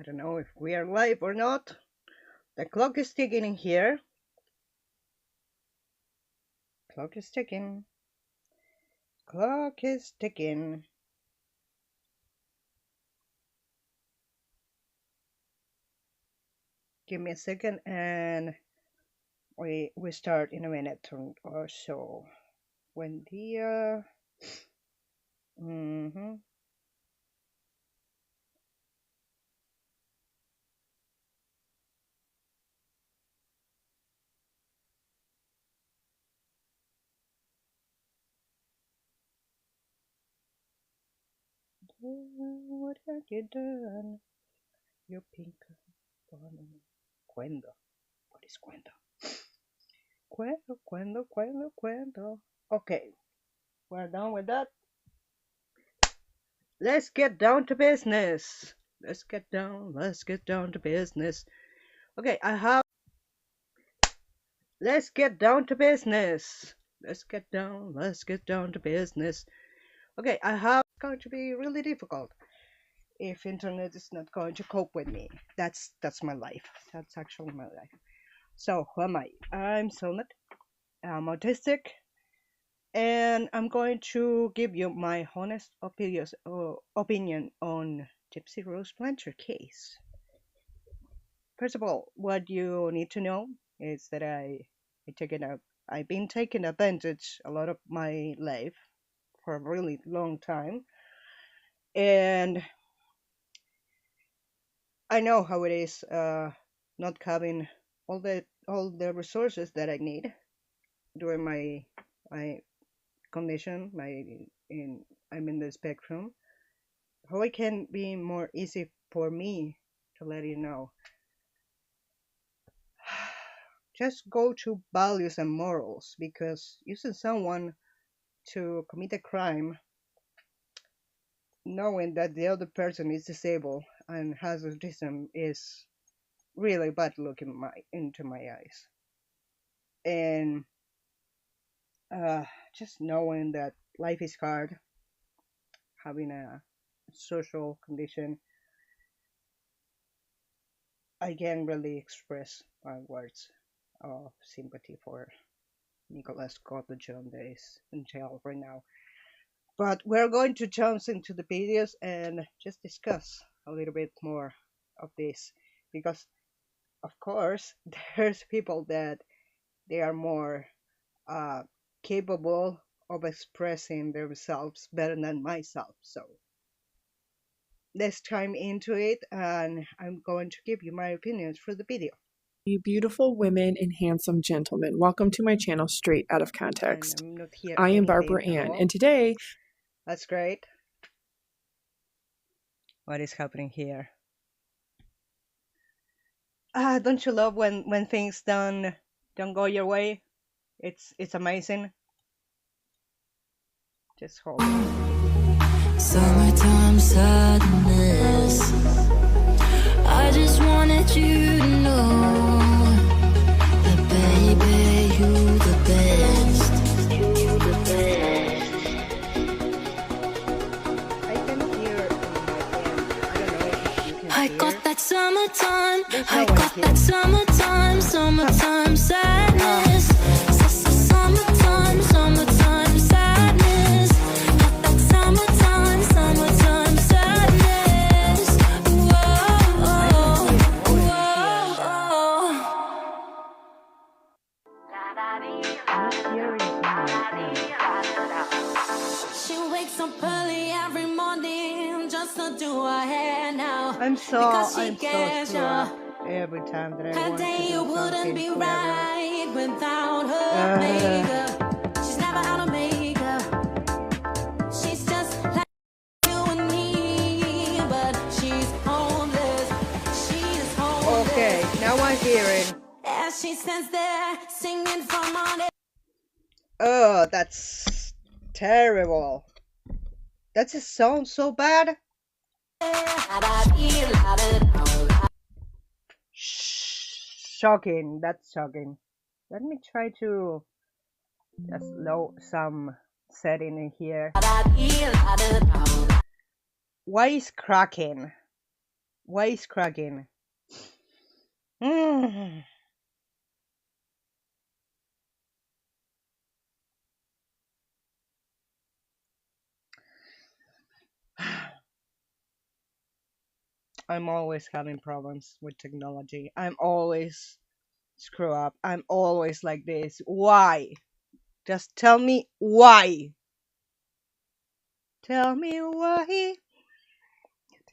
I don't know if we are live or not. The clock is ticking in here. Clock is ticking. Clock is ticking. Give me a second and we start in a minute or so. Buen día. What have you done? Your pink bunny. Cuento. What is cuento? Cuento. Okay, we're done with that. Let's get down to business. Let's get down to business. Okay, let's get down to business. Let's get down to business. Okay, it's going to be really difficult if internet is not going to cope with me. That's my life. That's actually my life. So who am I? I'm Selnet. I'm autistic, and I'm going to give you my honest opinion on Gypsy Rose Blanchard case. First of all, what you need to know is that I've been taking advantage a lot of my life for a really long time, and I know how it is not having all the resources that I need during my condition. I'm in the spectrum. How it can be more easy for me to let you know. Just go to values and morals, because using someone to commit a crime, knowing that the other person is disabled and has autism, is really bad look into my eyes. And just knowing that life is hard, having a social condition, I can't really express my words of sympathy for Nicholas Cotton that is in jail right now. But we're going to jump into the videos and just discuss a little bit more of this, because of course there's people that they are more capable of expressing themselves better than myself. So let's chime into it, and I'm going to give you my opinions for the video. You beautiful women and handsome gentlemen, welcome to my channel Straight Out of Context. I am Barbara Ann, and today... That's great. What is happening here? Don't you love when things don't go your way? It's amazing. Just hold on. Summertime sadness. I just wanted you to know that baby, you the best. You the best. I can hear it in my ear. I don't know if you can hear. I got that summertime. I got that summertime sadness. Summertime sadness. Got that summertime sadness. Whoa. She wakes up early every morning just to do her hair now. I'm so screwed up every time that I want to do something wouldn't be clever. right without her makeup. She's never out of makeup. She's just like you and me, but she's homeless. She is homeless. Okay, now I'm hearing. As she stands there singing from on it. Oh, that's terrible. That just sounds so bad. Shocking. That's shocking. Let me try to just load some setting in here. Why is cracking? Why is cracking? Mm. I'm always having problems with technology. I'm always screw up. I'm always like this. Why? Just tell me why. Tell me why.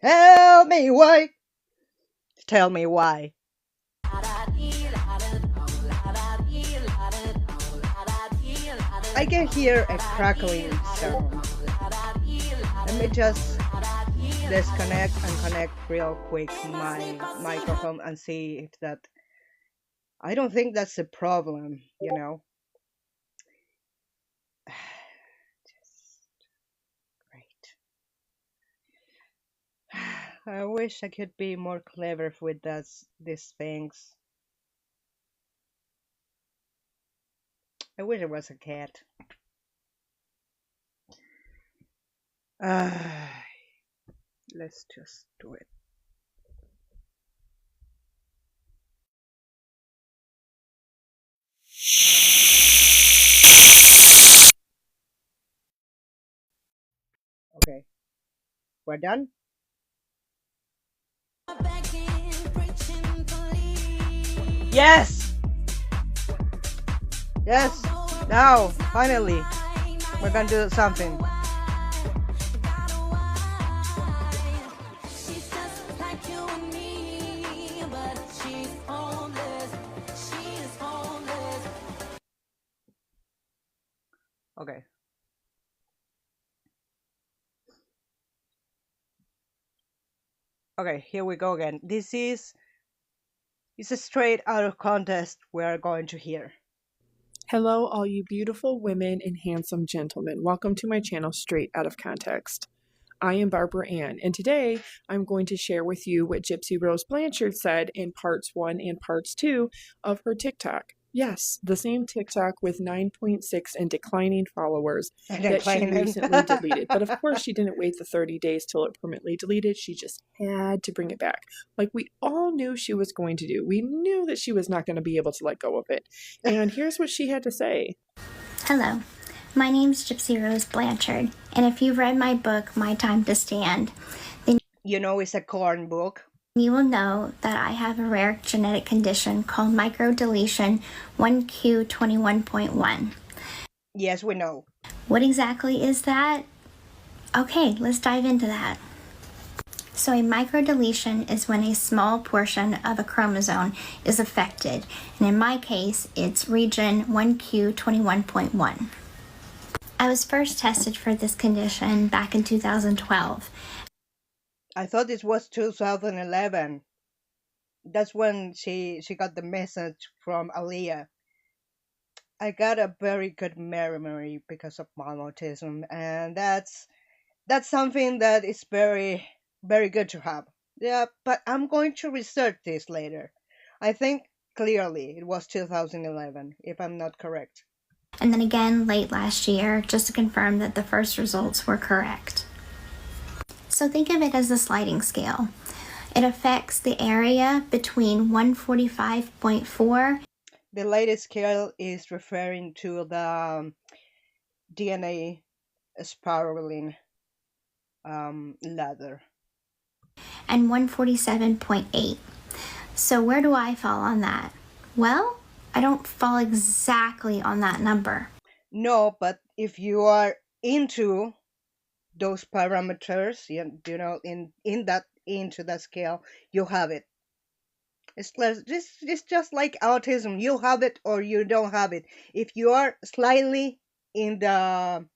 Tell me why. Tell me why. I can hear a crackling sound. Let me just disconnect and connect real quick my microphone and see if that. I don't think that's a problem, you know. Just great. I wish I could be more clever with these things. I wish it was a cat. Ah, let's just do it. Okay, we're done. Yes, yes. Now, finally, we're gonna do something. Okay. Okay, here we go again. This is a straight out of context we're going to hear. Hello, all you beautiful women and handsome gentlemen. Welcome to my channel, Straight Out of Context. I am Barbara Ann, and today I'm going to share with you what Gypsy Rose Blanchard said in parts 1 and parts 2 of her TikTok. Yes, the same TikTok with 9.6 and declining followers that she recently deleted. But of course, she didn't wait the 30 days till it permanently deleted. She just had to bring it back. Like we all knew she was going to do. We knew that she was not going to be able to let go of it. And here's what she had to say. Hello, my name's Gypsy Rose Blanchard, and if you've read my book, My Time to Stand, then you know it's a corn book. You will know that I have a rare genetic condition called microdeletion 1q21.1. Yes, we know. What exactly is that? Okay, let's dive into that. So a microdeletion is when a small portion of a chromosome is affected, and in my case, it's region 1q21.1. I was first tested for this condition back in 2012. I thought it was 2011. That's when she got the message from Aaliyah. I got a very good memory because of my autism, and that's something that is very very good to have. Yeah, but I'm going to research this later. I think clearly it was 2011, if I'm not correct. And then again late last year, just to confirm that the first results were correct. So think of it as a sliding scale. It affects the area between 145.4. The latest scale is referring to the DNA spiraling ladder. And 147.8. So where do I fall on that? Well, I don't fall exactly on that number. No, but if you are into those parameters, you know, into that scale, you have it. It's just like autism. You have it or you don't have it. If you are slightly in the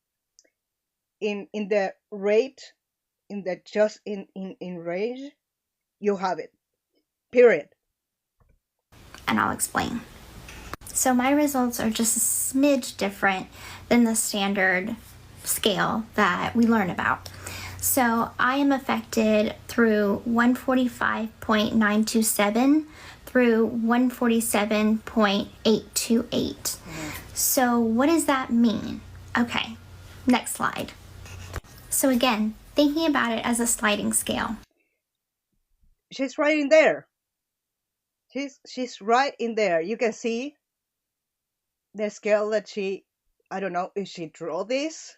rate, in the just in range, you have it. Period. And I'll explain. So my results are just a smidge different than the standard scale that we learn about. So I am affected through 145.927 through 147.828. So what does that mean? Okay, next slide. So again, thinking about it as a sliding scale. she's right in there. She's right in there. You can see the scale that she, I don't know if she drew this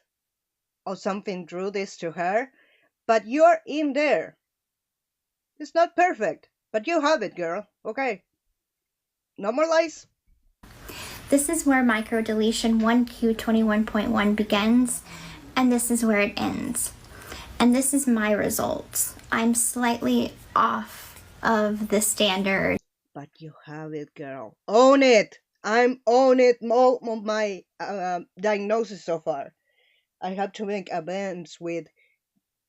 or something drew this to her, but you're in there. It's not perfect, but you have it, girl. Okay. No more lies. This is where microdeletion 1Q21.1 begins, and this is where it ends. And this is my results. I'm slightly off of the standard. But you have it, girl. Own it. I'm on it. All of my diagnosis so far. I have to make amends with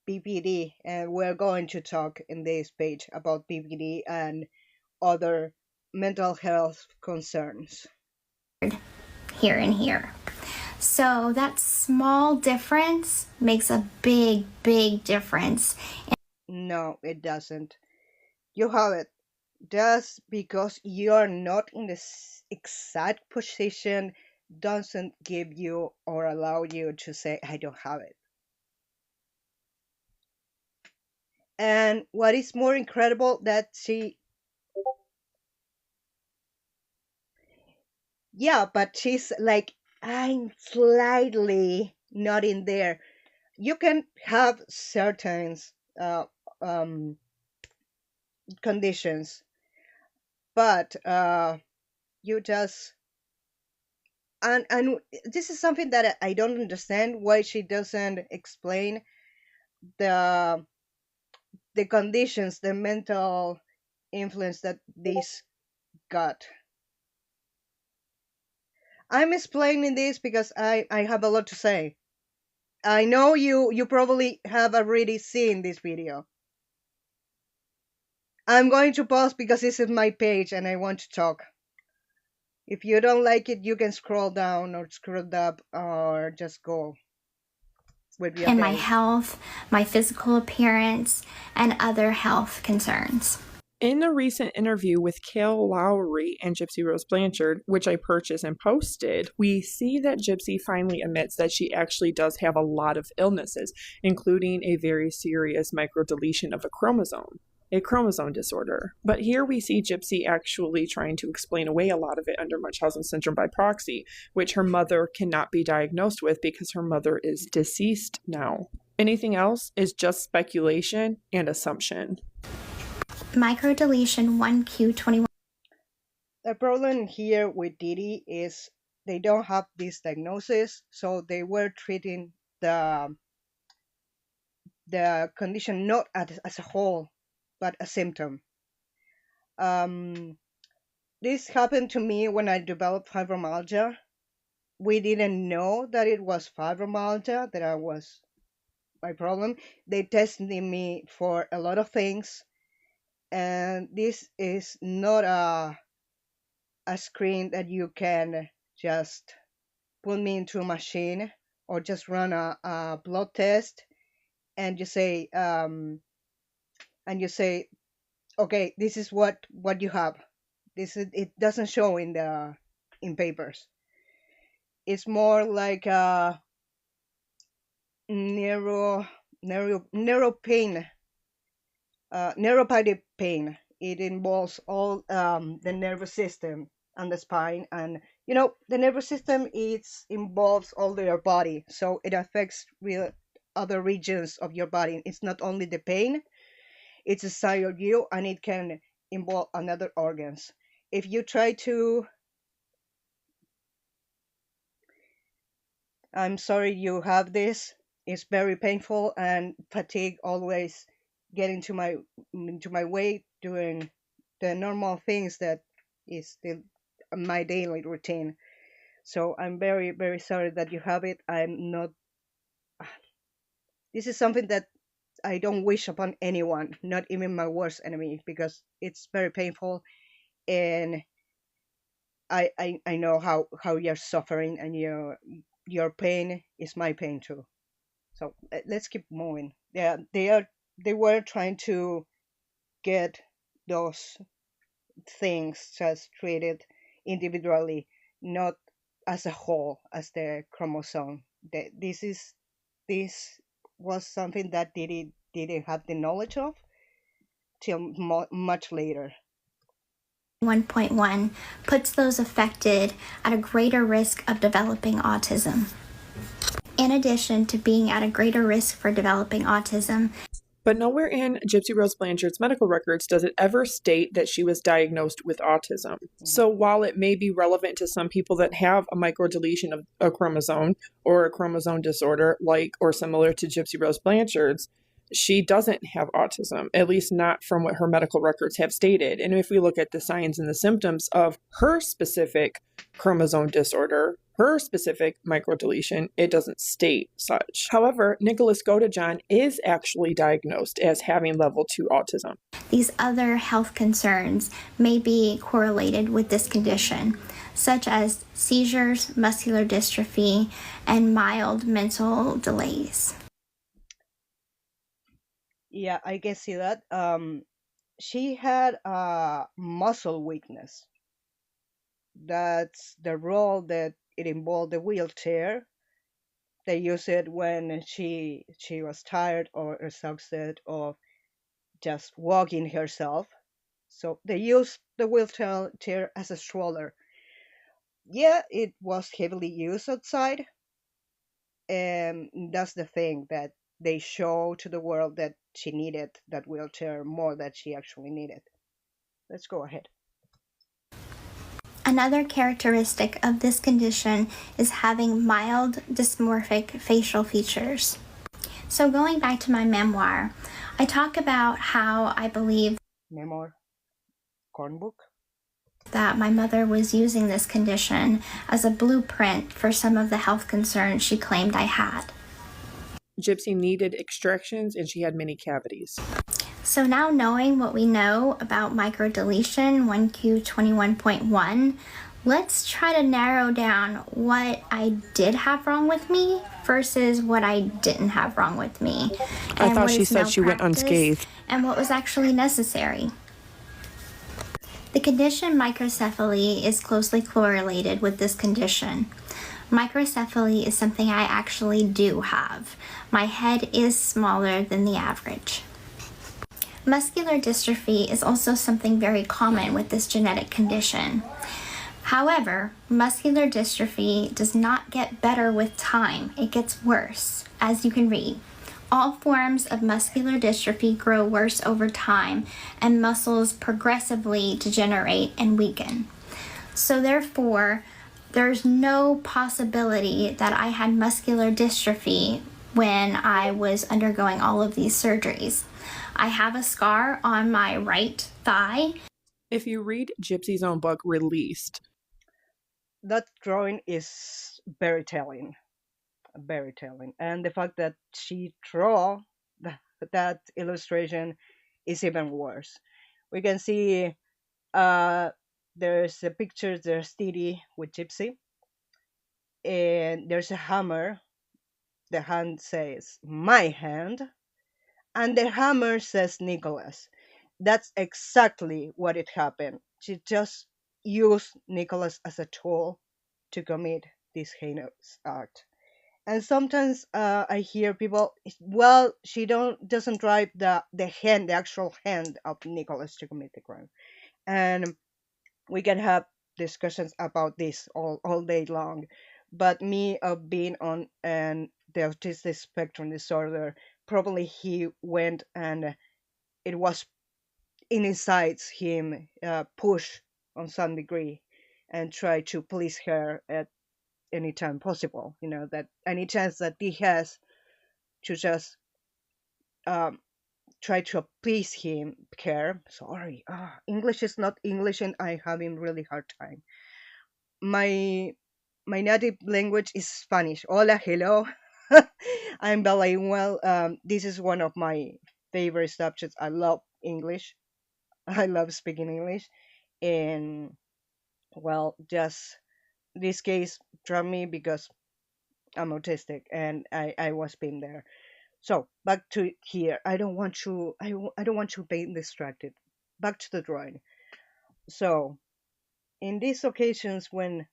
BPD, and we're going to talk in this page about BPD and other mental health concerns. Here and here. So that small difference makes a big, big difference. No, it doesn't. You have it. Just because you're not in the exact position doesn't give you or allow you to say, I don't have it. And what is more incredible that yeah, but she's like, I'm slightly not in there. You can have certain uh, um, conditions, but you just and this is something that I don't understand why she doesn't explain the the conditions, the mental influence that this got. I'm explaining this because I have a lot to say. I know you probably have already seen this video. I'm going to pause because this is my page and I want to talk. If you don't like it, you can scroll down or scroll up or just go with your And day. my health, my physical appearance, and other health concerns. In a recent interview with Kale Lowry and Gypsy Rose Blanchard, which I purchased and posted, we see that Gypsy finally admits that she actually does have a lot of illnesses, including a very serious microdeletion of a chromosome disorder. But here we see Gypsy actually trying to explain away a lot of it under Munchausen syndrome by proxy, which her mother cannot be diagnosed with because her mother is deceased now. Anything else is just speculation and assumption. Microdeletion 1Q21. The problem here with Didi is they don't have this diagnosis, so they were treating the condition not as a whole, but a symptom. This happened to me when I developed fibromyalgia. We didn't know that it was fibromyalgia that was my problem. They tested me for a lot of things, and this is not a screen that you can just put me into a machine or just run a blood test and you say okay, this is what you have. This is, it doesn't show in the in papers. It's more like a neuro pain, neuropathic pain. It involves all the nervous system and the spine, and the nervous system involves all your body, so it affects real other regions of your body. It's not only the pain, it's a side of you, and it can involve another organs. If you try to, I'm sorry you have this. It's very painful, and fatigue always get into my way doing the normal things that is still my daily routine. So I'm very, very sorry that you have it. I'm not. This is something that I don't wish upon anyone, not even my worst enemy, because it's very painful, and I know how you're suffering, and your pain is my pain too. So let's keep moving. Yeah, they were trying to get those things just treated individually, not as a whole, as the chromosome. This was something that didn't have the knowledge of, till much later. 1.1 puts those affected at a greater risk of developing autism. In addition to being at a greater risk for developing autism, But nowhere in Gypsy Rose Blanchard's medical records does it ever state that she was diagnosed with autism. So while it may be relevant to some people that have a microdeletion of a chromosome or a chromosome disorder, like or similar to Gypsy Rose Blanchard's, she doesn't have autism, at least not from what her medical records have stated. And if we look at the signs and the symptoms of her specific chromosome disorder, her specific microdeletion, it doesn't state such. However, Nicholas Godejohn is actually diagnosed as having level 2 autism. these other health concerns may be correlated with this condition, such as seizures, muscular dystrophy, and mild mental delays. Yeah, I can see that. She had a muscle weakness. That's the role that it involved the wheelchair. They use it when she was tired or exhausted or just walking herself. So they used the wheelchair as a stroller. Yeah, it was heavily used outside, and that's the thing that they show to the world that she needed that wheelchair more than she actually needed. Let's go ahead. Another characteristic of this condition is having mild dysmorphic facial features. So going back to my memoir, I talk about how I believe Memoir, corn book. that my mother was using this condition as a blueprint for some of the health concerns she claimed I had. Gypsy needed extractions and she had many cavities. So now knowing what we know about microdeletion 1Q21.1, let's try to narrow down what I did have wrong with me versus what I didn't have wrong with me. I thought what she is said she went malpractice unscathed. And what was actually necessary. The condition microcephaly is closely correlated with this condition. Microcephaly is something I actually do have. My head is smaller than the average. Muscular dystrophy is also something very common with this genetic condition. However, muscular dystrophy does not get better with time, it gets worse, as you can read. All forms of muscular dystrophy grow worse over time, and muscles progressively degenerate and weaken. So therefore, there's no possibility that I had muscular dystrophy when I was undergoing all of these surgeries. I have a scar on my right thigh. If you read Gypsy's own book, Released, That drawing is very telling. Very telling. And the fact that she draw that illustration is even worse. We can see there's a picture, there's Didi with Gypsy, and there's a hammer. The hand says, my hand, and the hammer says Nicholas. That's exactly what it happened. She just used Nicholas as a tool to commit this heinous act. And sometimes I hear people, well, she doesn't drive the hand, the actual hand of Nicholas to commit the crime, and we can have discussions about this all day long. But me being on the autistic spectrum disorder, probably he went and it was inside him push on some degree and try to please her at any time possible. That any chance that he has to just um, try to please him, care. Sorry, English is not English, and I'm having really hard time. My my native language is Spanish. Hola, hello. I'm bilingual. This is one of my favorite subjects. I love English. I love speaking English, and well, just this case drew me because I'm autistic, and I was being there. So back to here. I don't want to be distracted. Back to the drawing. So in these occasions when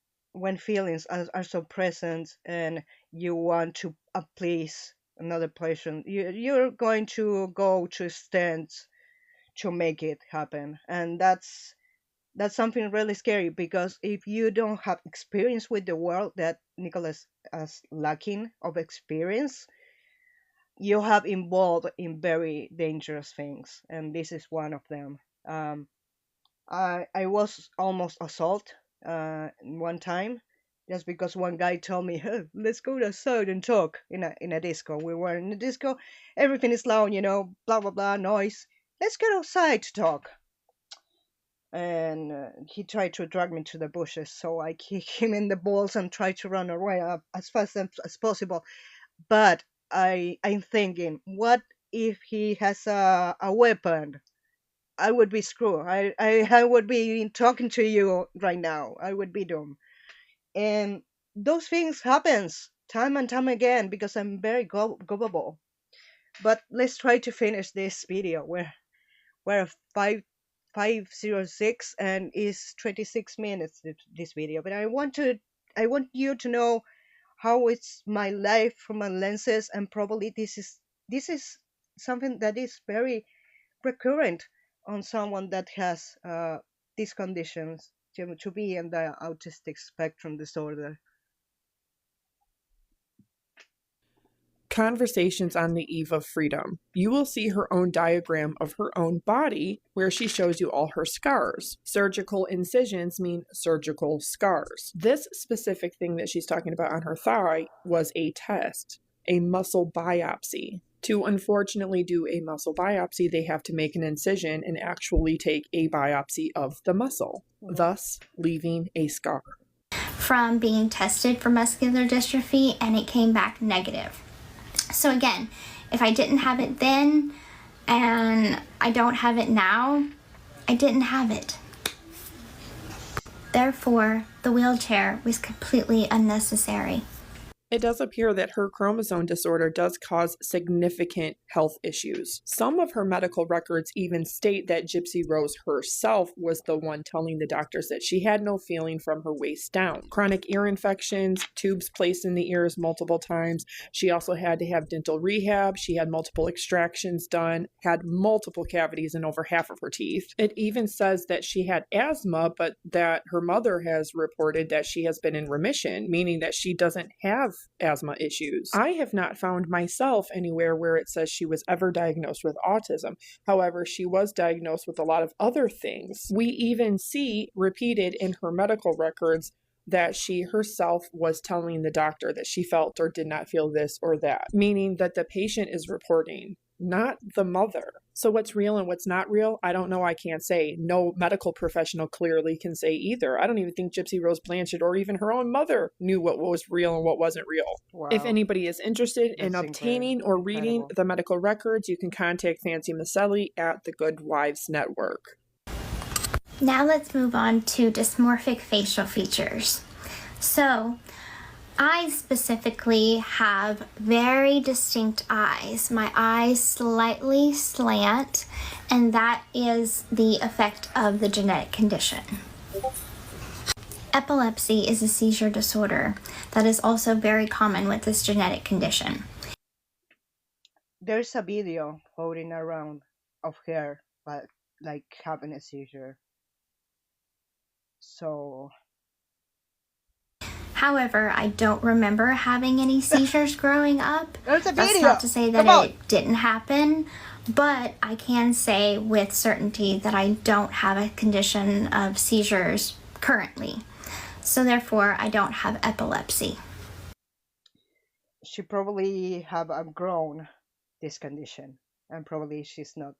feelings are so present and you want to please another person, you're going to go to stands to make it happen. And that's something really scary, because if you don't have experience with the world that Nicholas is lacking of experience, you have involved in very dangerous things, and this is one of them. Um, I was almost assaulted one time, just because one guy told me, "Hey, let's go outside and talk in a disco." We were in a disco, everything is loud, blah blah blah noise. Let's get outside to talk. And he tried to drag me to the bushes, so I kicked him in the balls and tried to run away as fast as possible. But I'm thinking, what if he has a weapon? I would be screwed. I would be talking to you right now. I would be doomed. And those things happens time and time again, because I'm very gullible. But let's try to finish this video. We're 506 and is 26 minutes this video. But I want you to know how it's my life from my lenses, and probably this is something that is very recurrent on someone that has these conditions, to be in the autistic spectrum disorder. Conversations on the Eve of Freedom. You will see her own diagram of her own body where she shows you all her scars. Surgical incisions mean surgical scars. This specific thing that she's talking about on her thigh was a test, a muscle biopsy. To unfortunately do a muscle biopsy, they have to make an incision and actually take a biopsy of the muscle, thus leaving a scar. From being tested for muscular dystrophy, and it came back negative. So again, if I didn't have it then and I don't have it now, I didn't have it. Therefore, the wheelchair was completely unnecessary. It does appear that her chromosome disorder does cause significant health issues. Some of her medical records even state that Gypsy Rose herself was the one telling the doctors that she had no feeling from her waist down. Chronic ear infections, tubes placed in the ears multiple times. She also had to have dental rehab. She had multiple extractions done, had multiple cavities in over half of her teeth. It even says that she had asthma, but that her mother has reported that she has been in remission, meaning that she doesn't have asthma issues. I have not found myself anywhere where it says she was ever diagnosed with autism. However, she was diagnosed with a lot of other things. We even see repeated in her medical records that she herself was telling the doctor that she felt or did not feel this or that, meaning that the patient is reporting, not the mother. So what's real and what's not real, I don't know. I can't say. No medical professional clearly can say either. I don't even think Gypsy Rose Blanchard or even her own mother knew what was real and what wasn't real. Wow. If anybody is interested in That's obtaining or reading incredible. the medical records, you can contact Fancy Maselli at the Good Wives Network. Now let's move on to dysmorphic facial features. So, I specifically have very distinct eyes. My eyes slightly slant, and that is the effect of the genetic condition. Epilepsy is a seizure disorder that is also very common with this genetic condition. There's a video floating around of her, but like having a seizure. So However, I don't remember having any seizures growing up. there's a That's video. not to say that Come on. it didn't happen, but I can say with certainty that I don't have a condition of seizures currently. So therefore, I don't have epilepsy. She probably have outgrown this condition, and probably she's not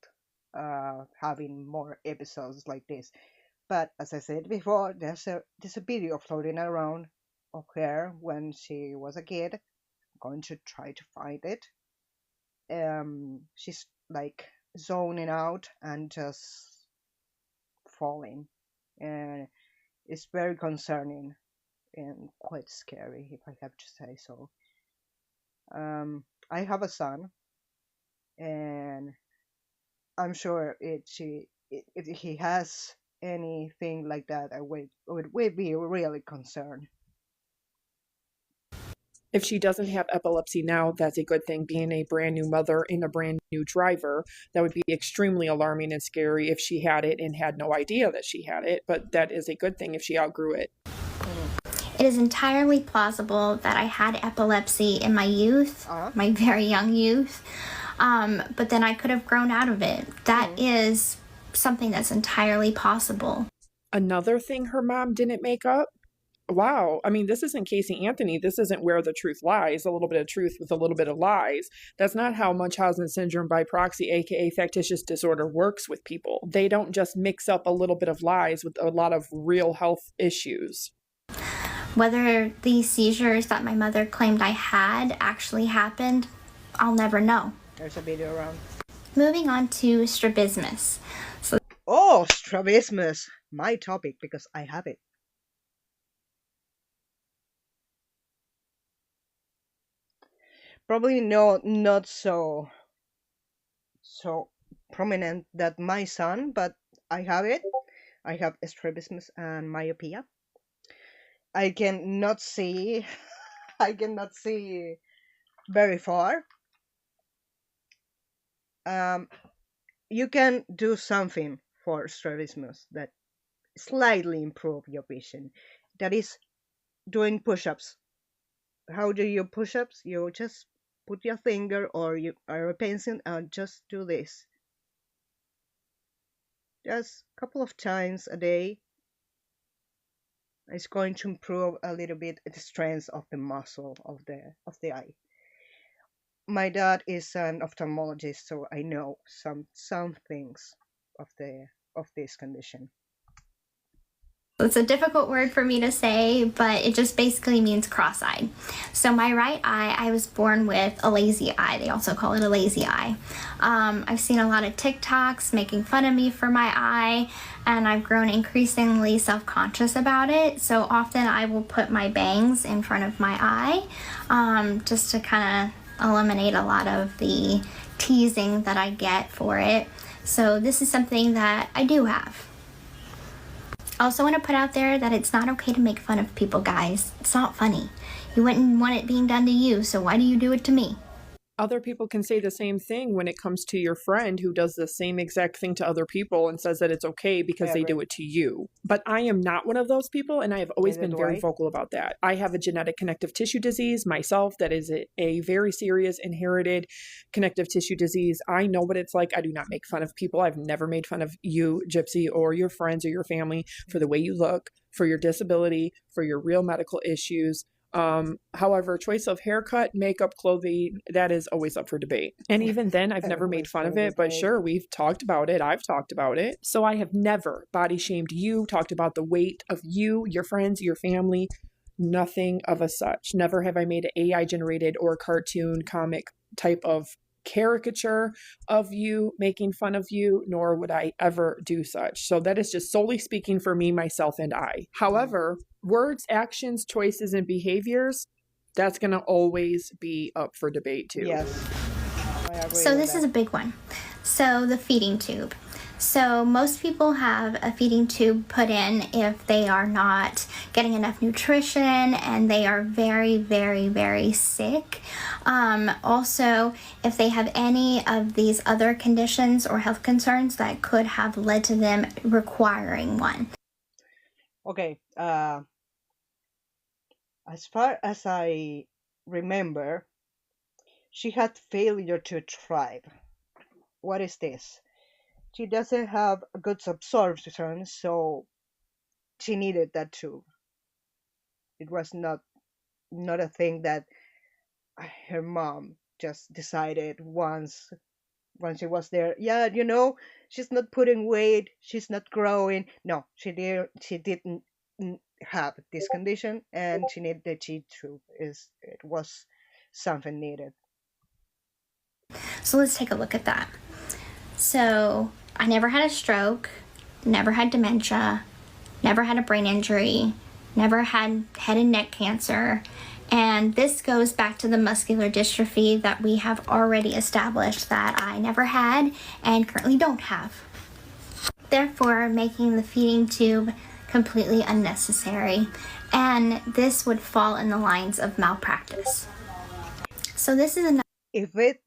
having more episodes like this. But as I said before, there's a video floating around of her when she was a kid. I'm going to try to find it. She's like zoning out and just falling, and it's very concerning and quite scary, if I have to say so. I have a son, and I'm sure if he has anything like that, I would be really concerned. If she doesn't have epilepsy now, that's a good thing. Being a brand new mother and a brand new driver, that would be extremely alarming and scary if she had it and had no idea that she had it. But that is a good thing if she outgrew it. It is entirely plausible that I had epilepsy in my youth, my very young youth, but then I could have grown out of it. That is something that's entirely possible. Another thing her mom didn't make up. Wow. I mean, this isn't Casey Anthony. This isn't Where the Truth Lies, a little bit of truth with a little bit of lies. That's not how Munchausen syndrome by proxy, aka factitious disorder, works with people. They don't just mix up a little bit of lies with a lot of real health issues. Whether these seizures that my mother claimed I had actually happened, I'll never know. There's a video around. Moving on to strabismus. Oh, strabismus! My topic, because I have it. Probably not so prominent that my son, but I have it. I have strabismus and myopia. I cannot see very far. You can do something for strabismus that slightly improve your vision. That is doing push-ups. How do you push-ups? You just put your finger or a pencil and just do this. Just a couple of times a day. It's going to improve a little bit the strength of the muscle of the eye. My dad is an ophthalmologist, so I know some things of this condition. It's a difficult word for me to say, but it just basically means cross-eyed. So my right eye, I was born with a lazy eye. They also call it a lazy eye. I've seen a lot of TikToks making fun of me for my eye, and I've grown increasingly self-conscious about it. So often I will put my bangs in front of my eye, just to kind of eliminate a lot of the teasing that I get for it. So this is something that I do have. I also want to put out there that it's not okay to make fun of people, guys. It's not funny. You wouldn't want it being done to you, so why do you do it to me? Other people can say the same thing when it comes to your friend who does the same exact thing to other people and says that it's okay because they do it to you. But I am not one of those people, and I have always been very vocal about that. I have a genetic connective tissue disease myself that is a very serious inherited connective tissue disease. I know what it's like. I do not make fun of people. I've never made fun of you, Gypsy, or your friends or your family for the way you look, for your disability, for your real medical issues. However, choice of haircut, makeup, clothing, that is always up for debate. And even then, I've never made fun of it, but sure, we've talked about it. I've talked about it. So I have never body shamed you, talked about the weight of you, your friends, your family, nothing of a such. Never have I made an AI generated or cartoon comic type of caricature of you, making fun of you, nor would I ever do such. So that is just solely speaking for me, myself, and I. However, words, actions, choices, and behaviors, that's going to always be up for debate too. Yes. I agree So with this that. is a big one. So the feeding tube. So most people have a feeding tube put in if they are not getting enough nutrition and they are very, very, very sick. Also, if they have any of these other conditions or health concerns that could have led to them requiring one. Okay. As far as I remember, she had failure to thrive. What is this? She doesn't have a good absorption, so she needed that tube. It was not a thing that her mom just decided once she was there. Yeah, she's not putting weight, she's not growing. No, she didn't have this condition, and she needed the G tube. It was something needed. So let's take a look at that. So I never had a stroke, never had dementia, never had a brain injury, never had head and neck cancer. And this goes back to the muscular dystrophy that we have already established that I never had and currently don't have. Therefore, making the feeding tube completely unnecessary. and this would fall in the lines of malpractice. So this is another. If it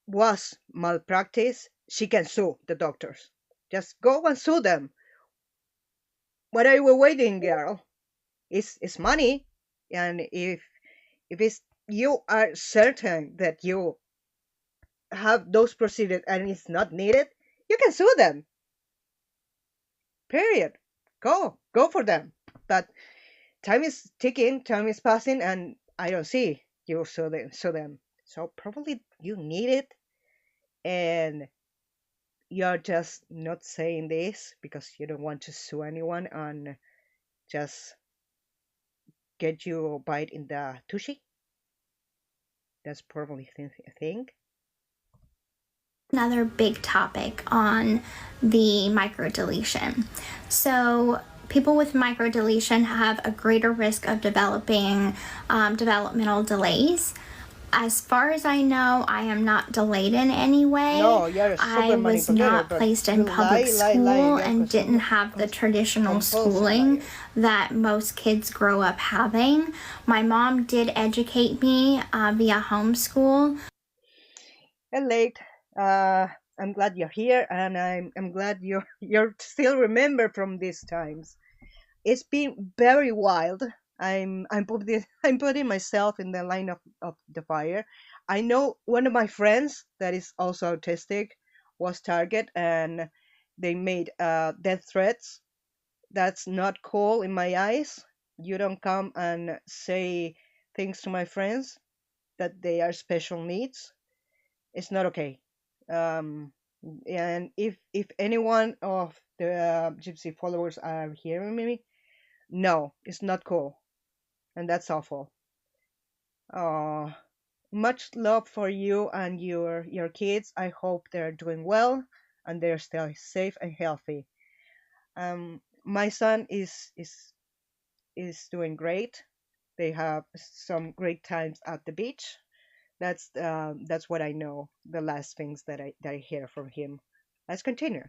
was malpractice, she can sue the doctors. Just go and sue them. What are you waiting, girl? It's money, and if it's you are certain that you have those procedures and it's not needed, you can sue them. Period. Go for them. But time is ticking, time is passing, and I don't see you sue them. So probably you need it, and you're just not saying this because you don't want to sue anyone and just get you a bite in the tushy. That's probably a thing. Another big topic on the microdeletion. So people with microdeletion have a greater risk of developing developmental delays. As far as I know, I am not delayed in any way. No, you're a super I was not placed in public school and didn't have the traditional schooling that most kids grow up having. My mom did educate me via homeschool. Late. I'm glad you're here, and I'm glad you're still remember from these times. It's been very wild. I'm putting myself in the line of the fire. I know one of my friends that is also autistic was target, and they made death threats. That's not cool in my eyes. You don't come and say things to my friends that they are special needs. It's not okay. And if anyone of the Gypsy followers are hearing me, no, it's not cool, and that's awful. Much love for you and your kids. I hope they're doing well and they're still safe and healthy. My son is doing great. They have some great times at the beach. That's what I know. The last things that I hear from him. Let's continue.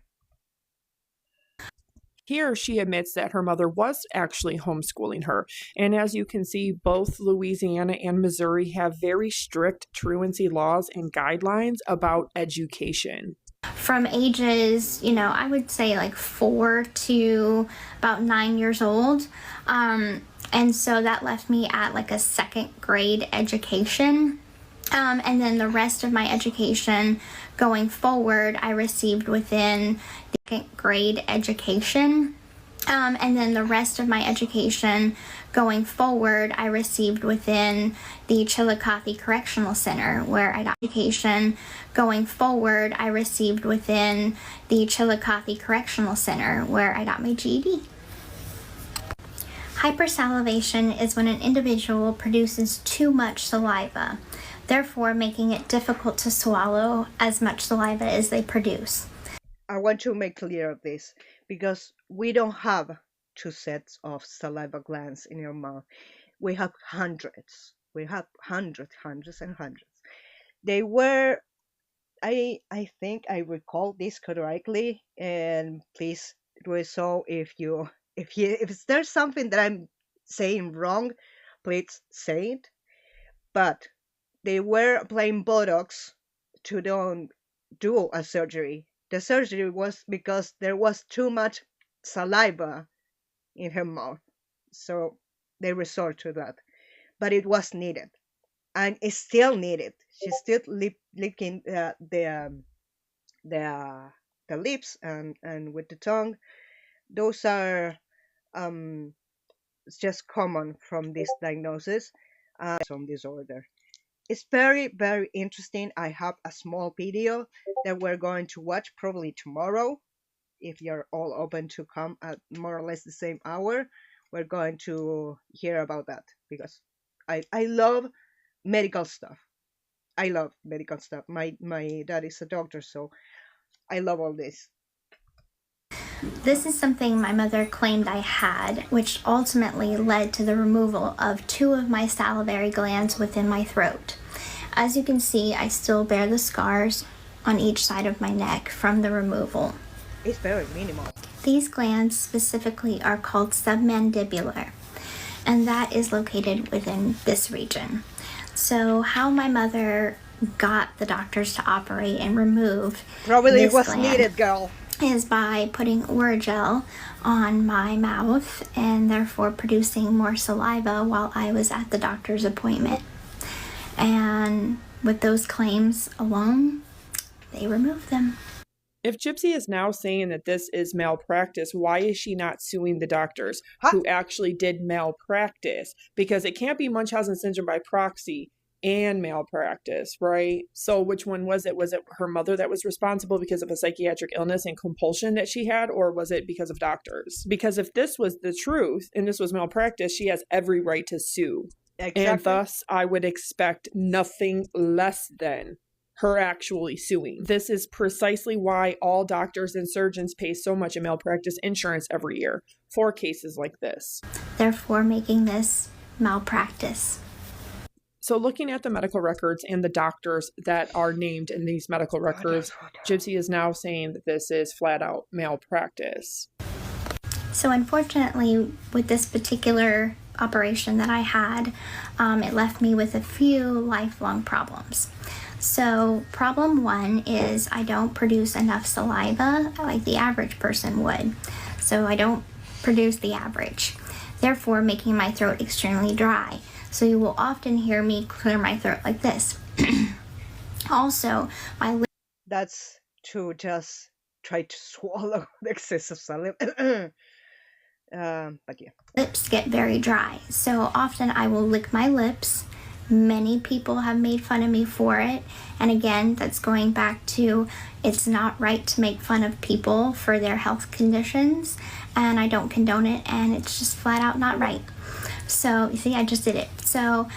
Here, she admits that her mother was actually homeschooling her. And as you can see, both Louisiana and Missouri have very strict truancy laws and guidelines about education. From ages, I would say like 4 to about 9 years old. And so that left me at like a second grade education. And then the rest of my education going forward, I received within the second grade education. And then the rest of my education going forward, I received within the Chillicothe Correctional Center, where I got education. Going forward, I received within the Chillicothe Correctional Center, where I got my GED. Hypersalivation is when an individual produces too much saliva, therefore making it difficult to swallow as much saliva as they produce. I want to make clear of this because we don't have 2 sets of saliva glands in your mouth. We have hundreds. We have hundreds and hundreds. They were, I think I recall this correctly, and please do it so if there's something that I'm saying wrong, please say it. But they were applying Botox to don't do a surgery. The surgery was because there was too much saliva in her mouth, so they resort to that. But it was needed, and it's still needed. She's still licking the lips and with the tongue. Those are it's just common from this diagnosis, some disorder. It's very, very interesting. I have a small video that we're going to watch probably tomorrow. If you're all open to come at more or less the same hour, we're going to hear about that because I love medical stuff. I love medical stuff. My dad is a doctor, so I love all this. This is something my mother claimed I had, which ultimately led to the removal of 2 of my salivary glands within my throat. As you can see, I still bear the scars on each side of my neck from the removal. It's very minimal. These glands specifically are called submandibular. and that is located within this region. So how my mother got the doctors to operate and remove Probably this was gland needed, girl. is by putting Oragel on my mouth and therefore producing more saliva while I was at the doctor's appointment. And with those claims alone, they removed them. If Gypsy is now saying that this is malpractice, why is she not suing the doctors who actually did malpractice? Because it can't be Munchausen syndrome by proxy and malpractice, right? So which one was it? Was it her mother that was responsible because of a psychiatric illness and compulsion that she had, or was it because of doctors? Because if this was the truth and this was malpractice, she has every right to sue. Exactly. And thus, I would expect nothing less than her actually suing. This is precisely why all doctors and surgeons pay so much in malpractice insurance every year for cases like this. Therefore, making this malpractice. So looking at the medical records and the doctors that are named in these medical records, Gypsy is now saying that this is flat out malpractice. So unfortunately, with this particular operation that I had, it left me with a few lifelong problems. So problem one is I don't produce enough saliva like the average person would. So I don't produce the average, therefore making my throat extremely dry. So you will often hear me clear my throat like this. Also, my That's to just try to swallow the excessive saliva. But yeah. lips get very dry. So often I will lick my lips. Many people have made fun of me for it. And again, that's going back to it's not right to make fun of people for their health conditions. And I don't condone it. And it's just flat out not right. So, you see, I just did it. So,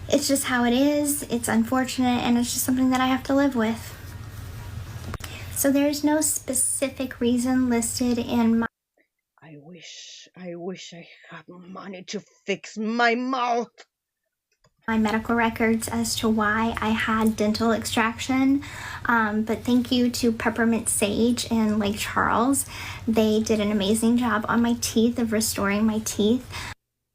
it's just how it is. It's unfortunate. And it's just something that I have to live with. So, there's no specific reason listed in my... I wish I had money to fix my mouth. My medical records as to why I had dental extraction, but thank you to Peppermint Sage in Lake Charles. They did an amazing job on my teeth of restoring my teeth.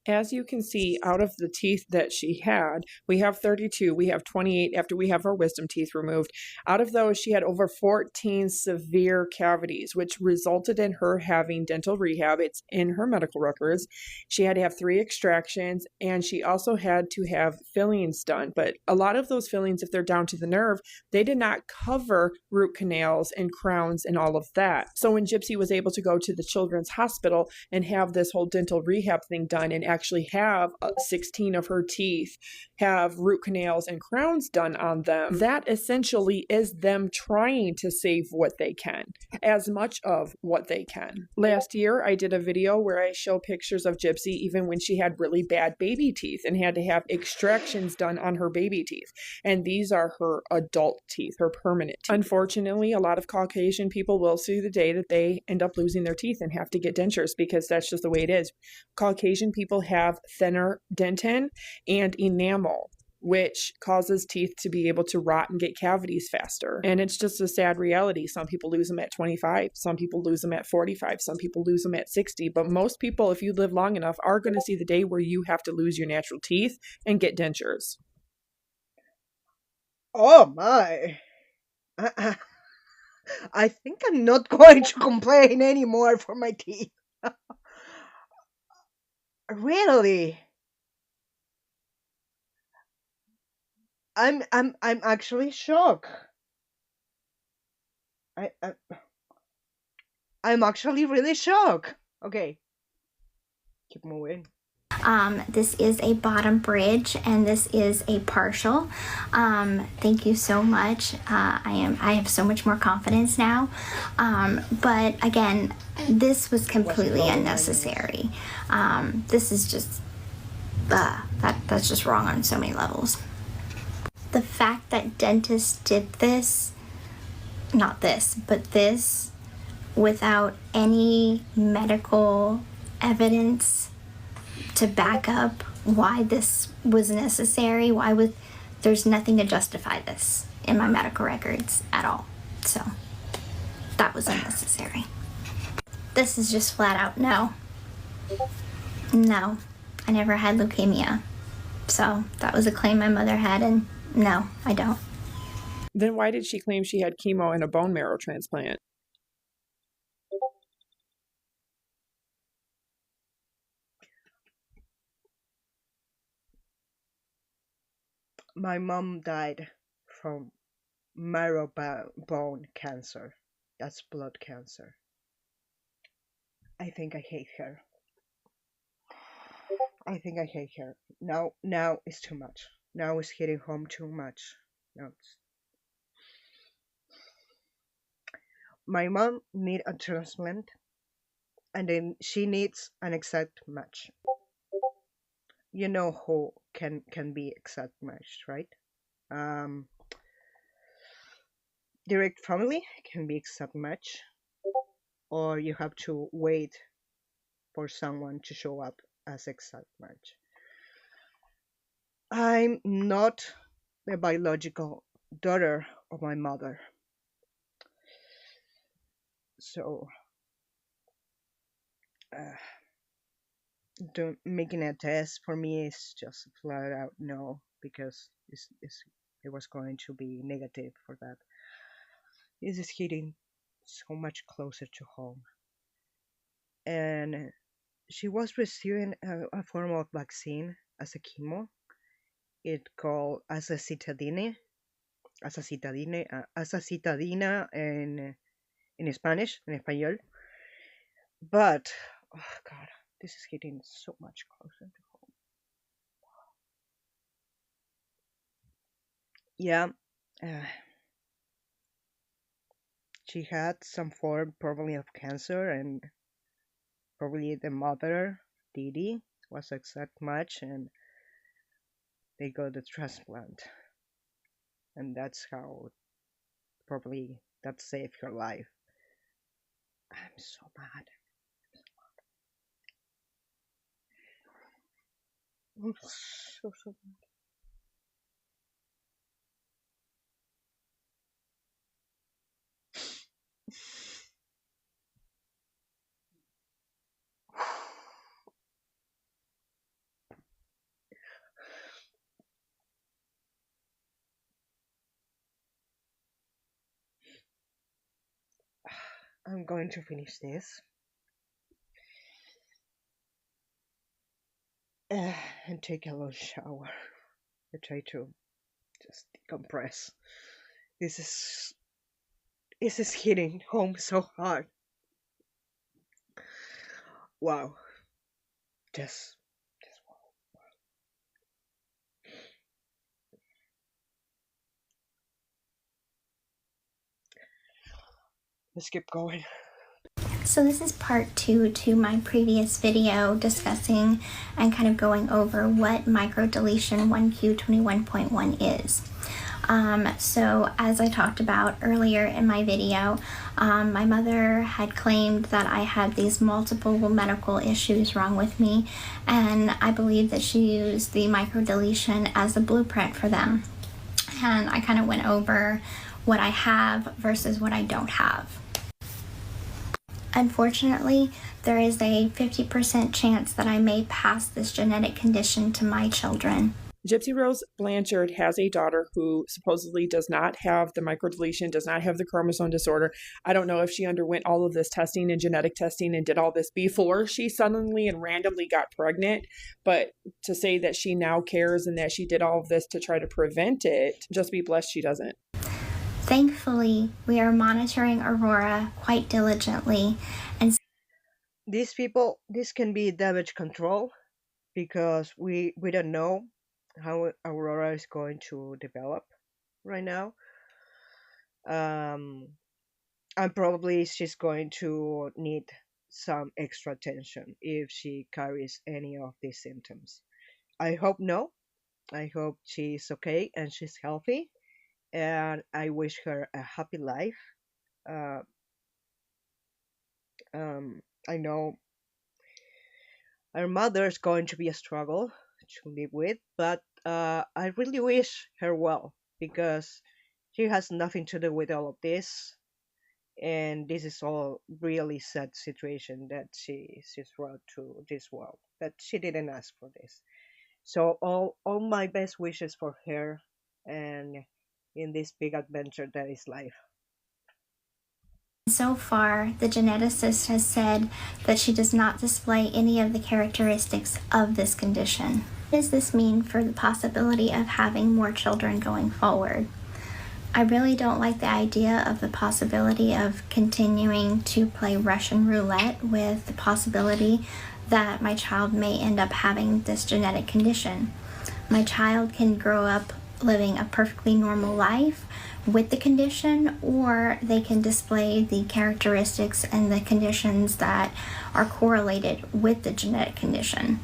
As you can see, out of the teeth that she had, we have 32, we have 28 after we have her wisdom teeth removed. Out of those, she had over 14 severe cavities, which resulted in her having dental rehab. It's in her medical records. She had to have 3 extractions, and she also had to have fillings done. But a lot of those fillings, if they're down to the nerve, they did not cover root canals and crowns and all of that. So when Gypsy was able to go to the Children's Hospital and have this whole dental rehab thing done and actually have 16 of her teeth have root canals and crowns done on them, that essentially is them trying to save what they can, as much of what they can. Last year, I did a video where I show pictures of Gypsy even when she had really bad baby teeth and had to have extractions done on her baby teeth. And these are her adult teeth, her permanent teeth. Unfortunately, a lot of Caucasian people will see the day that they end up losing their teeth and have to get dentures because that's just the way it is. Caucasian people have thinner dentin and enamel, which causes teeth to be able to rot and get cavities faster. And it's just a sad reality. Some people lose them at 25, some people lose them at 45, some people lose them at 60. But most people, if you live long enough, are going to see the day where you have to lose your natural teeth and get dentures. Oh my. I think I'm not going to complain anymore for my teeth. Really? I'm actually shocked. I'm actually really shocked. Okay. Keep moving. This is a bottom bridge and this is a partial. Thank you so much. I have so much more confidence now. But again, this was completely unnecessary. This is just that's just wrong on so many levels. The fact that dentists did this, not this, but this without any medical evidence to back up why this was necessary, there's nothing to justify this in my medical records at all. So that was unnecessary. This is just flat out no. No. I never had leukemia. So that was a claim my mother had, and no, I don't. Then why did she claim she had chemo and a bone marrow transplant? My mom died from marrow bone cancer. That's blood cancer. I think I hate her. I think I hate her. Now it's too much. Now it's hitting home too much. Now my mom need a transplant, and then she needs an exact match. You know who can be exact match, right? Um, Direct family can be exact match, or you have to wait for someone to show up as exact match. I'm not the biological daughter of my mother, so uh, making a test for me is just flat out no, because it was going to be negative for that. This is hitting so much closer to home, and she was receiving a form of vaccine as a chemo. It called asacitadina in Spanish, en español. But oh god, this is hitting so much closer to home. Yeah, uh, she had some form probably of cancer, and probably the mother, Didi, was exact match, and they got the transplant, and that's how probably that saved her life. I'm so mad. I'm so mad. I'm going to finish this and take a long shower. I try to just decompress. This is this is hitting home so hard. Wow. Just wow. Let's keep going. So this is part 2 to my previous video discussing and kind of going over what microdeletion 1Q21.1 is. So as I talked about earlier in my video, my mother had claimed that I had these multiple medical issues wrong with me, and I believe that she used the microdeletion as a blueprint for them. And I kind of went over what I have versus what I don't have. Unfortunately, there is a 50% chance that I may pass this genetic condition to my children. Gypsy Rose Blanchard has a daughter who supposedly does not have the microdeletion, does not have the chromosome disorder. I don't know if she underwent all of this testing and genetic testing and did all this before she suddenly and randomly got pregnant, but to say that she now cares and that she did all of this to try to prevent it, just be blessed she doesn't. Thankfully, we are monitoring Aurora quite diligently, and These people, this can be damage control, because we don't know how Aurora is going to develop right now. And probably she's going to need some extra attention if she carries any of these symptoms. I hope no. I hope she's okay and she's healthy, and I wish her a happy life. Uh, I know her mother is going to be a struggle to live with, but I really wish her well, because she has nothing to do with all of this, And this is all really sad situation that she's brought to this world, that she didn't ask for this. So all my best wishes for her, and in this big adventure that is life. So far, the geneticist has said that she does not display any of the characteristics of this condition. What does this mean for the possibility of having more children going forward? I really don't like the idea of the possibility of continuing to play Russian roulette with the possibility that my child may end up having this genetic condition. My child can grow up living a perfectly normal life with the condition, or they can display the characteristics and the conditions that are correlated with the genetic condition.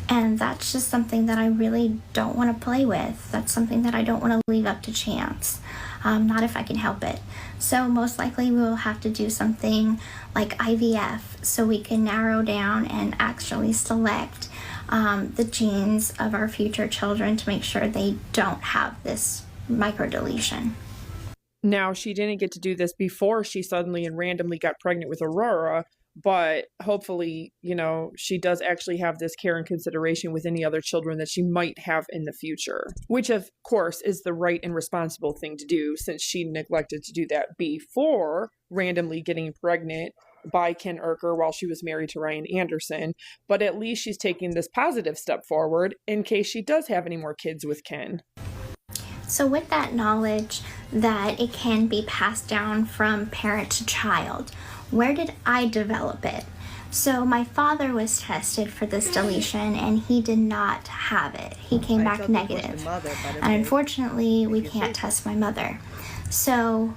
And that's just something that I really don't want to play with. That's something that I don't want to leave up to chance. Not if I can help it. So most likely we will have to do something like IVF, so we can narrow down and actually select the genes of our future children to make sure they don't have this microdeletion. Now, she didn't get to do this before she suddenly and randomly got pregnant with Aurora, but hopefully, she does actually have this care and consideration with any other children that she might have in the future, which of course is the right and responsible thing to do, since she neglected to do that before randomly getting pregnant by Ken Urker while she was married to Ryan Anderson. But at least she's taking this positive step forward in case she does have any more kids with Ken. So with that knowledge that it can be passed down from parent to child, where did I develop it? So my father was tested for this deletion and he did not have it. He came back negative. And unfortunately, we can't test my mother. So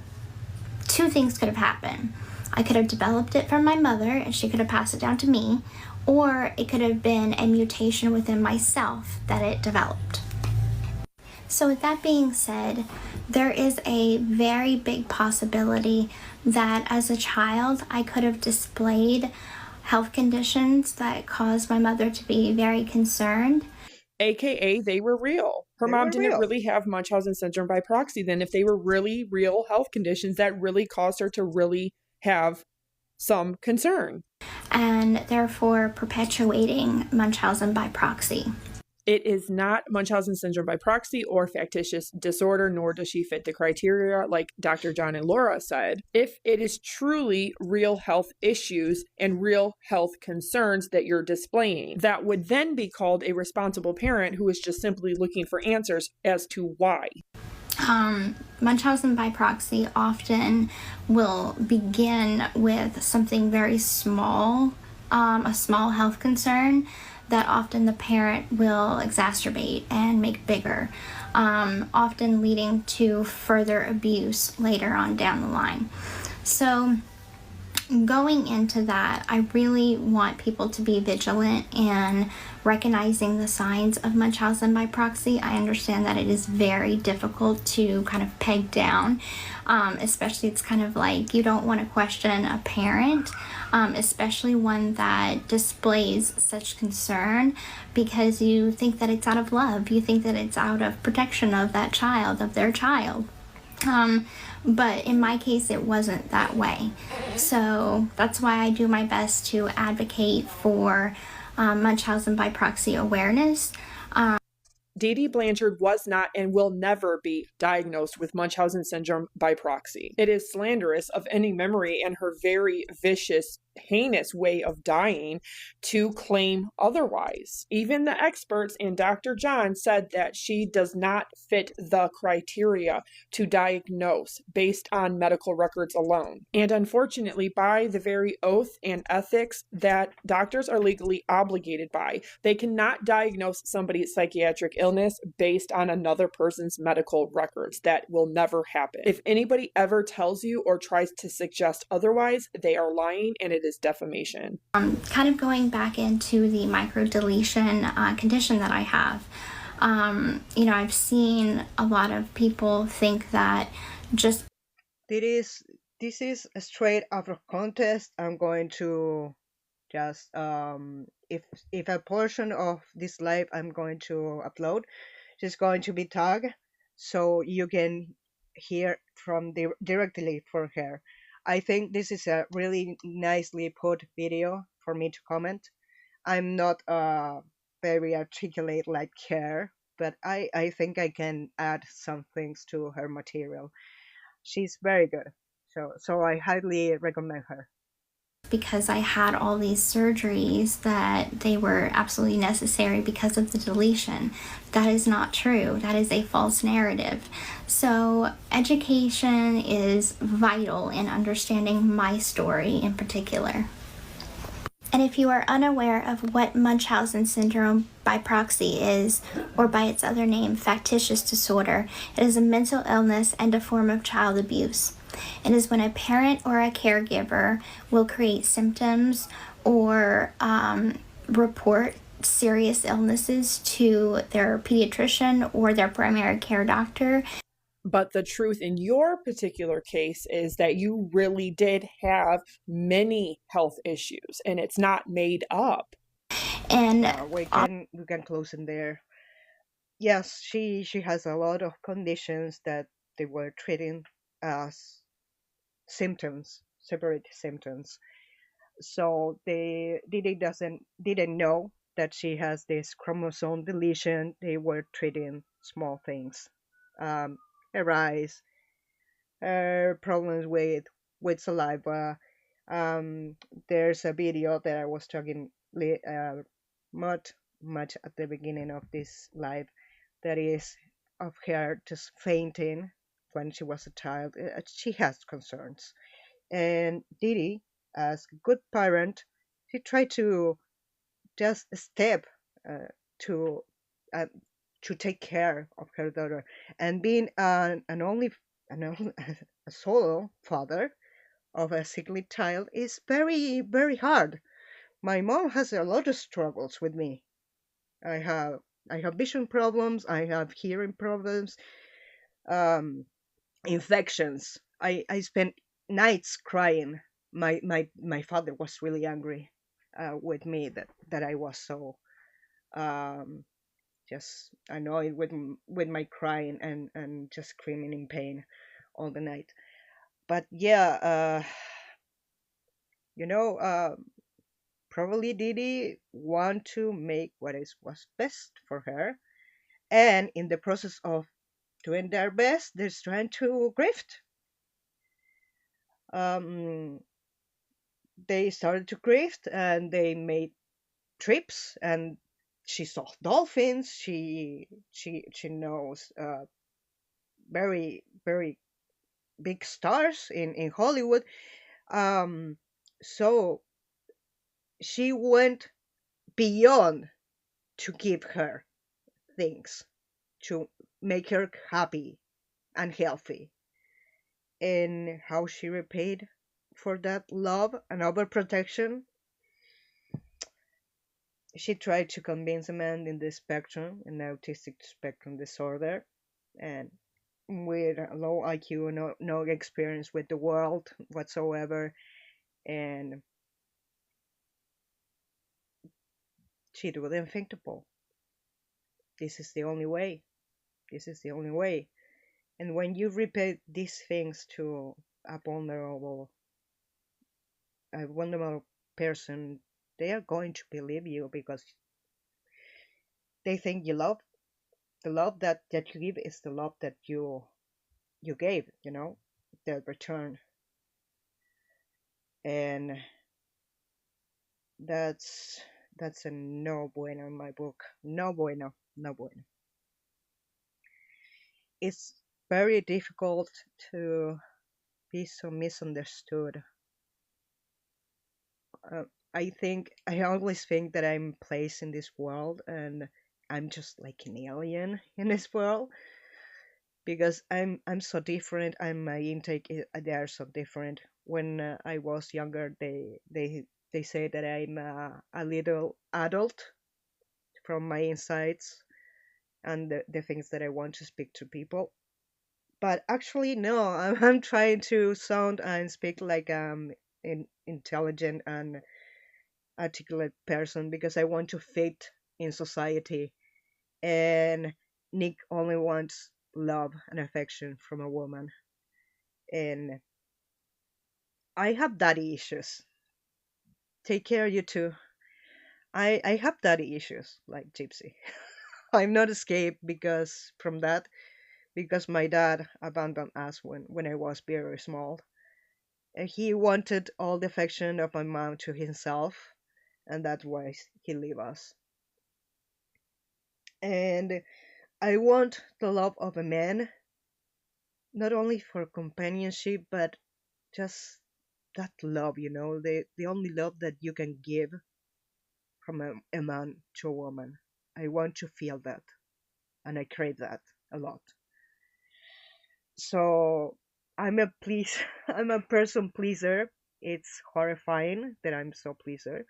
two things could have happened. I could have developed it from my mother and she could have passed it down to me, or it could have been a mutation within myself that it developed. So with that being said, there is a very big possibility that as a child I could have displayed health conditions that caused my mother to be very concerned. AKA, they were real. Her mom didn't really have Munchausen syndrome by proxy then, if they were really real health conditions that really caused her to really have some concern. And therefore perpetuating Munchausen by proxy. It is not Munchausen syndrome by proxy or factitious disorder, nor does she fit the criteria like Dr. John and Laura said. If it is truly real health issues and real health concerns that you're displaying, that would then be called a responsible parent who is just simply looking for answers as to why. Munchausen by proxy often will begin with something very small, a small health concern that often the parent will exacerbate and make bigger, often leading to further abuse later on down the line. So going into that, I really want people to be vigilant and recognizing the signs of Munchausen by proxy. I understand that it is very difficult to kind of peg down, especially it's kind of like you don't want to question a parent, especially one that displays such concern, because you think that it's out of love. You think that it's out of protection of that child, of their child. But in my case, it wasn't that way. So that's why I do my best to advocate for Munchausen by proxy awareness. Dee Dee Blanchard was not and will never be diagnosed with Munchausen syndrome by proxy. It is slanderous of any memory and her very vicious, heinous way of dying to claim otherwise. Even the experts and Dr. John said that she does not fit the criteria to diagnose based on medical records alone. And unfortunately, by the very oath and ethics that doctors are legally obligated by, they cannot diagnose somebody's psychiatric illness based on another person's medical records. That will never happen. If anybody ever tells you or tries to suggest otherwise, they are lying, and it is defamation. Kind of going back into the microdeletion condition that I have, I've seen a lot of people think that just this is straight out of context. I'm going to just if a portion of this live I'm going to upload, just going to be tagged so you can hear from directly from her. I think this is a really nicely put video for me to comment. I'm not very articulate like her, but I think I can add some things to her material. She's very good. So I highly recommend her. Because I had all these surgeries that they were absolutely necessary because of the deletion. That is not true. That is a false narrative. So, education is vital in understanding my story in particular. And if you are unaware of what Munchausen syndrome by proxy is, or by its other name, factitious disorder, it is a mental illness and a form of child abuse. It is when a parent or a caregiver will create symptoms or report serious illnesses to their pediatrician or their primary care doctor. But the truth in your particular case is that you really did have many health issues, and it's not made up. And We can close in there. Yes, she has a lot of conditions that they were treating as symptoms, separate symptoms. So they didn't know that she has this chromosome deletion. They were treating small things, her eyes, her problems with saliva. Um, there's a video that I was talking much much at the beginning of this live that is of her just fainting when she was a child. She has concerns, and Didi, as a good parent, she tried to just step uh, to uh, to take care of her daughter, and being an only a solo father of a sickly child is very very hard. My mom has a lot of struggles with me. I have I have vision problems. I have hearing problems. Um, Infections. I spent nights crying. My father was really angry with me that I was so um, just annoyed with my crying and just screaming in pain all the night. But yeah, you know, probably Didi want to make what is was best for her, and in the process of doing their best, they're trying to grift. Um, they started to grift and they made trips, and she saw dolphins. She knows very very big stars in Hollywood. Um, so she went beyond to give her things to make her happy and healthy. And how she repaid for that love and overprotection, she tried to convince a man in the spectrum, an autistic spectrum disorder, and with a low IQ, no experience with the world whatsoever, and she do the unthinkable. This is the only way. This is the only way. And when you repeat these things to a vulnerable person, they are going to believe you because they think you love. The love that you give is the love that you gave, the return. And that's that's a no bueno in my book. No bueno, no bueno. It's very difficult to be so misunderstood. uh, I always think that I'm placed in this world and I'm just like an alien in this world because I'm so different. My intake they are so different. When I was younger, they say that I'm a little adult from my insights and the things that I want to speak to people. But actually, no, I'm trying to sound and speak like an intelligent and articulate person because I want to fit in society. And Nick only wants love and affection from a woman. And I have daddy issues. Take care, you too. I have daddy issues like Gypsy. I'm not escaped because from that because my dad abandoned us when I was very small. And he wanted all the affection of my mom to himself, and that's why he leave us. And I want the love of a man, not only for companionship, but just that love, the only love that you can give from a man to a woman. I want to feel that, and I crave that a lot. So I'm a please, I'm a person pleaser. It's horrifying that I'm so pleaser.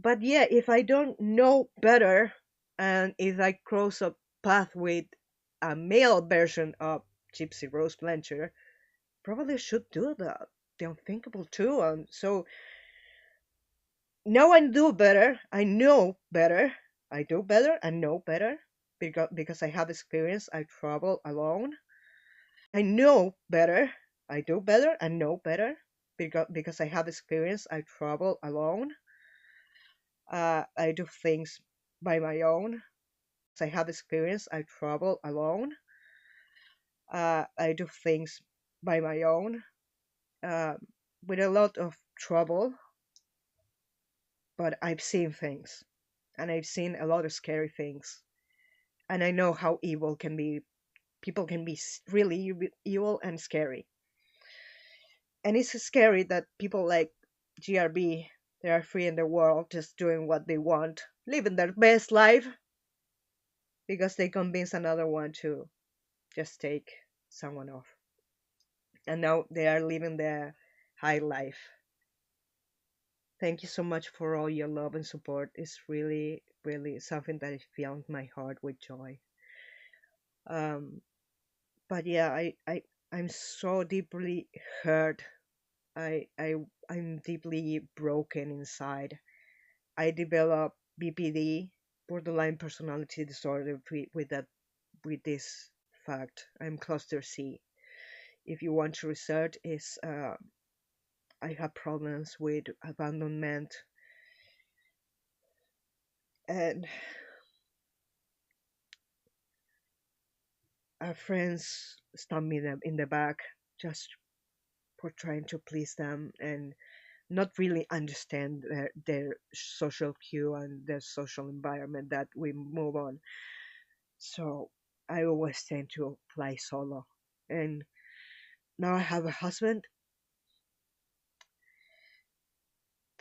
But yeah, if I don't know better, and if I cross a path with a male version of Gypsy Rose Blanchard, probably should do the unthinkable too. And so now I do better. I know better. I do better and know better because I have experience. I travel alone. I know better. I do better and know better because I have experience. I travel alone. I do things by my own. I have experience. I travel alone. I do things by my own uh, with a lot of trouble, but I've seen things, and I've seen a lot of scary things, and I know how evil can be. People can be really evil and scary, and it's scary that people like GRB, they are free in the world, just doing what they want, living their best life, because they convince another one to just take someone off, and now they are living their high life. Thank you so much for all your love and support. It's really, really something that fills my heart with joy. Um, but yeah, I'm so deeply hurt. I'm deeply broken inside. I developed BPD, borderline personality disorder, with this fact. I'm cluster C. If you want to research, is I have problems with abandonment and our friends stab me them in the back just for trying to please them and not really understand their social cue and their social environment that we move on. So I always tend to fly solo. And now I have a husband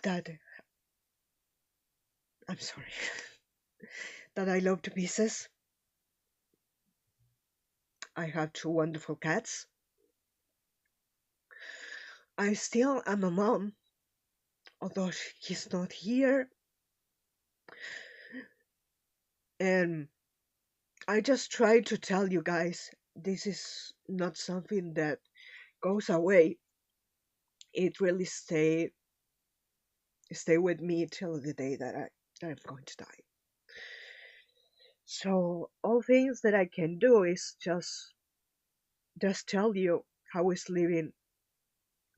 that I'm sorry that I love to pieces. I have two wonderful cats. I still am a mom, although he's not here. And I just try to tell you guys this is not something that goes away. It really stay with me till the day that I'm going to die. So all things that I can do is just tell you how is living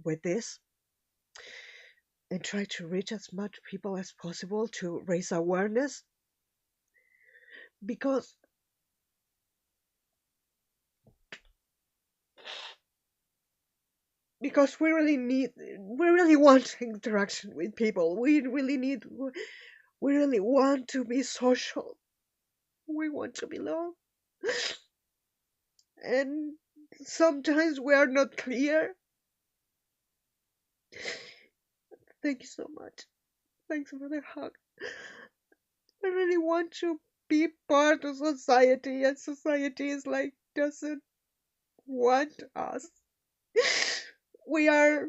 with this and try to reach as much people as possible to raise awareness because we really want interaction with people. We really want to be social. We want to be loved. And sometimes we are not clear. Thank you so much. Thanks for the hug. I really want to be part of society, and society is like doesn't want us. We are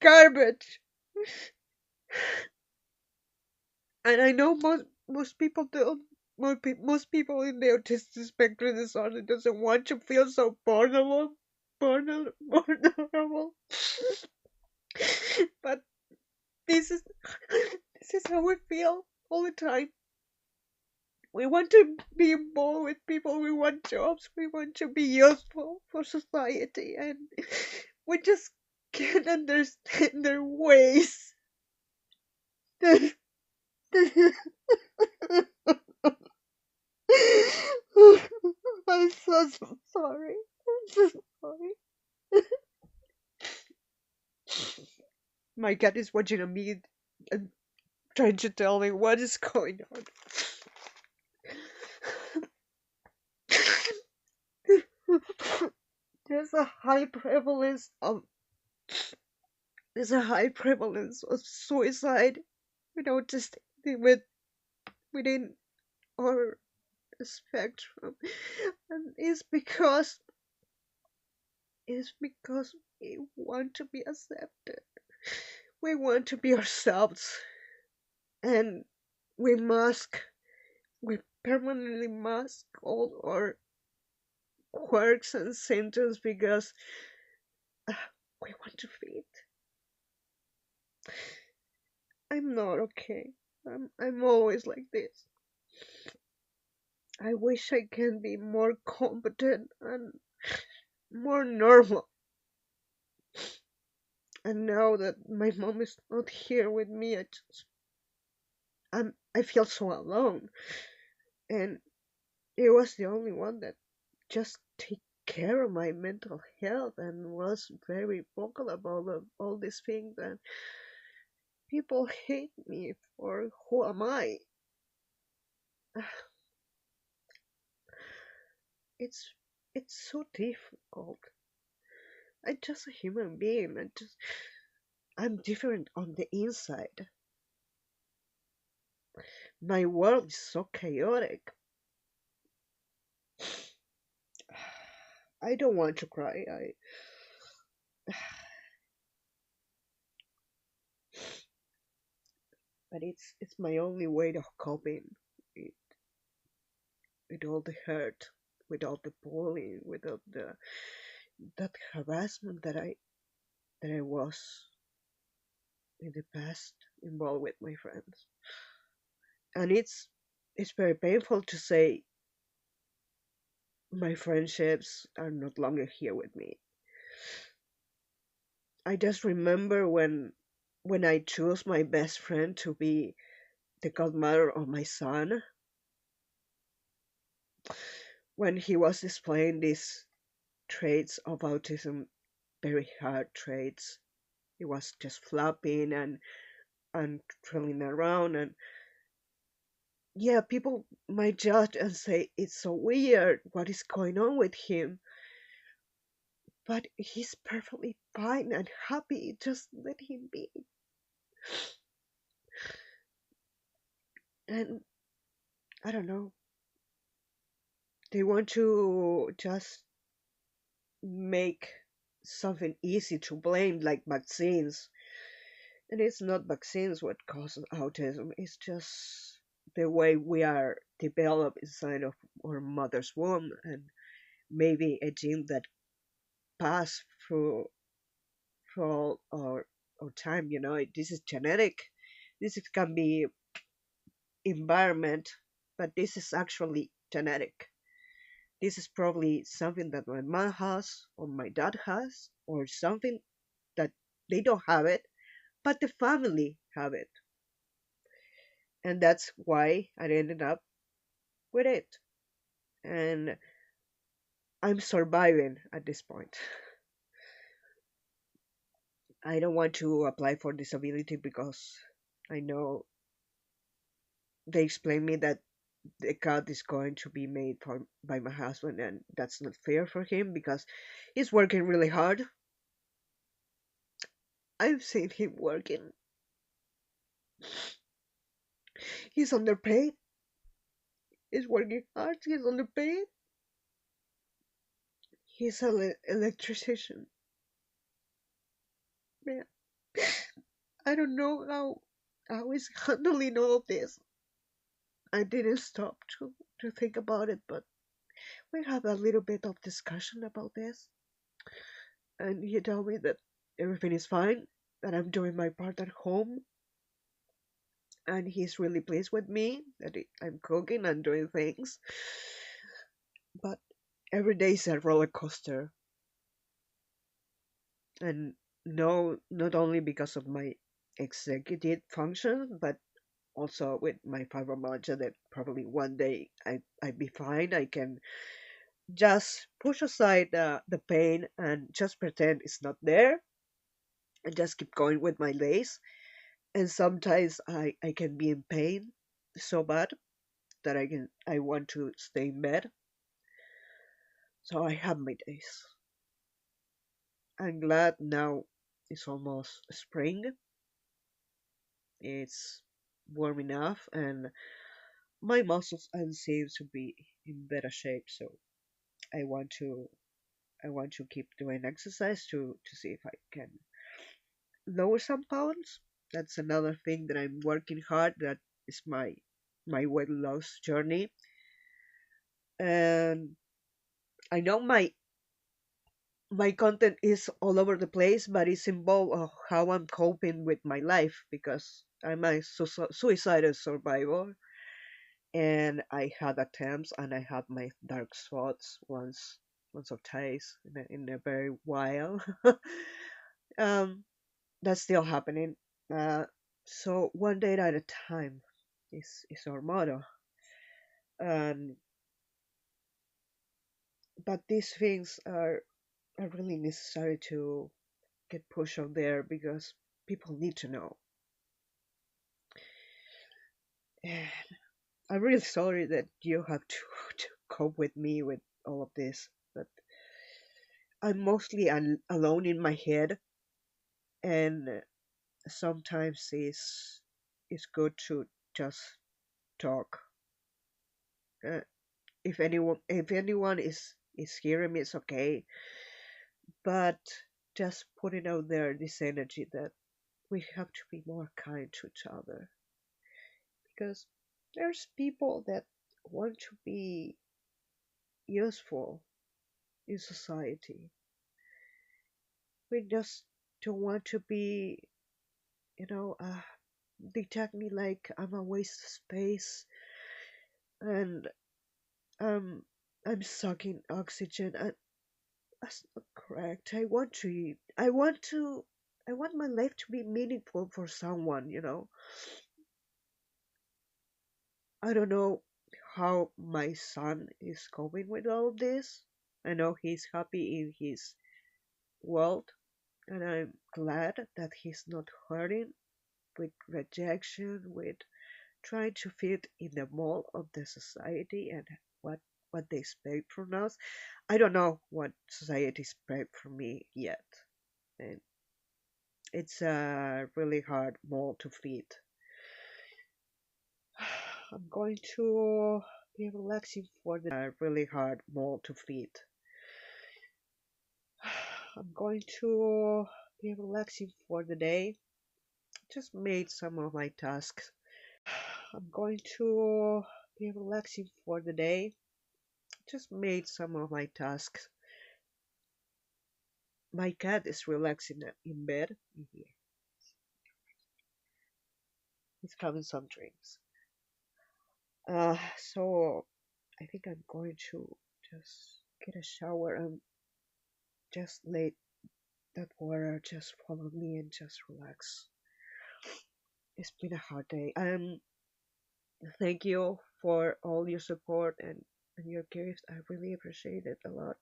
garbage. And I know most people don't. Most people in the autistic spectrum disorder doesn't want to feel so vulnerable. But this is how we feel all the time. We want to be involved with people. We want jobs. We want to be useful for society, and we just can't understand their ways. I'm so sorry. I'm so sorry. My cat is watching me and trying to tell me what is going on. There's a high prevalence of suicide with autistic within our spectrum, and it's because we want to be accepted. We want to be ourselves, and we mask, we permanently mask all our quirks and symptoms because we want to fit. I'm not okay. I'm always like this. I wish I can be more competent and more normal. And now that my mom is not here with me, I feel so alone. And it was the only one that just take care of my mental health and was very vocal about all these things. And people hate me for who am I. It's it's so difficult. I'm just a human being. I'm different on the inside. My world is so chaotic. I don't want to cry. But it's my only way of coping with, with all the hurt, with all the bullying, with all that harassment that I was in the past involved with my friends. And it's very painful to say my friendships are not longer here with me. I just remember when I chose my best friend to be the godmother of my son, when he was displaying these traits of autism, very hard traits. He was just flopping and trailing around, and yeah, people might judge and say it's so weird, what is going on with him? But he's perfectly fine and happy, just let him be. And I don't know, they want to just make something easy to blame, like vaccines. And it's not vaccines what causes autism, it's just the way we are developed inside of our mother's womb, and maybe a gene that passed through all our time. This is genetic, can be environment, but this is actually genetic. This is probably something that my mom has or my dad has, or something that they don't have it, but the family have it. And that's why I ended up with it. And I'm surviving at this point. I don't want to apply for disability because I know they explained me that the cut is going to be made by my husband, and that's not fair for him because he's working really hard. I've seen him working. He's underpaid. He's working hard. He's underpaid. He's an electrician. Man, I don't know how he's handling all of this. I didn't stop to think about it, but we have a little bit of discussion about this. And he told me that everything is fine, that I'm doing my part at home, and he's really pleased with me that I'm cooking and doing things. But every day is a roller coaster, and No, not only because of my executive function, but also with my fibromyalgia that probably one day I'd be fine. I can just push aside the pain and just pretend it's not there and just keep going with my days. And sometimes I can be in pain so bad that I want to stay in bed. So I have my days. I'm glad now it's almost spring. It's warm enough and my muscles and seem to be in better shape. So I want to I want to keep doing exercise to see if I can lower some pounds. That's another thing that I'm working hard. That is my weight loss journey. And I know my content is all over the place, but it's involved of how I'm coping with my life because I'm a suicidal survivor, and I had attempts and I had my dark spots once or twice in a very while. um, that's still happening. Uh, so one day at a time is our motto, and but these things are really necessary to get pushed out there because people need to know. And I'm really sorry that you have to, to cope with me with all of this, but I'm mostly alone in my head, and sometimes it's good to just talk. Uh, if anyone is hearing me, it's okay, but just putting out there this energy that we have to be more kind to each other because there's people that want to be useful in society. We just don't want to be, you know, they tag me like I'm a waste of space and um I'm sucking oxygen and that's not correct. I want to eat. I want my life to be meaningful for someone, you know. I don't know how my son is coping with all of this. I know he's happy in his world, and I'm glad that he's not hurting with rejection, with trying to fit in the mold of the society and what what they expect from us. I don't know what society expects from me yet, and it's a really hard mold to fit. I'm going to be relaxing for the really hard mold to fit. I'm going to be relaxing for the day. Just made some of my tasks. I'm going to be relaxing for the day. Just made some of my tasks. My cat is relaxing in bed. Here. He's having some drinks. So I think I'm going to just get a shower and just let that water just follow me and just relax. It's been a hard day. Thank you for all your support and your gift. I really appreciate it a lot.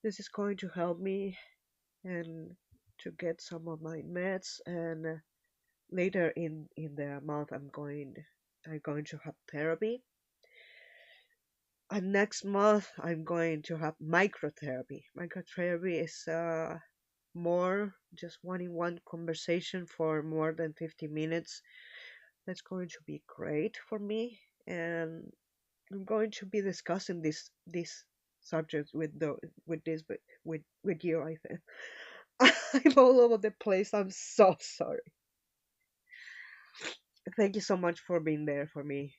This is going to help me and to get some of my meds and later in the month I'm going to have therapy. And next month I'm going to have microtherapy. Microtherapy is more just one-on-one conversation for more than 50 minutes. That's going to be great for me, and I'm going to be discussing this subject with this with you. I think I'm all over the place. I'm so sorry. Thank you so much for being there for me.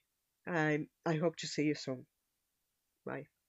I hope to see you soon. Bye.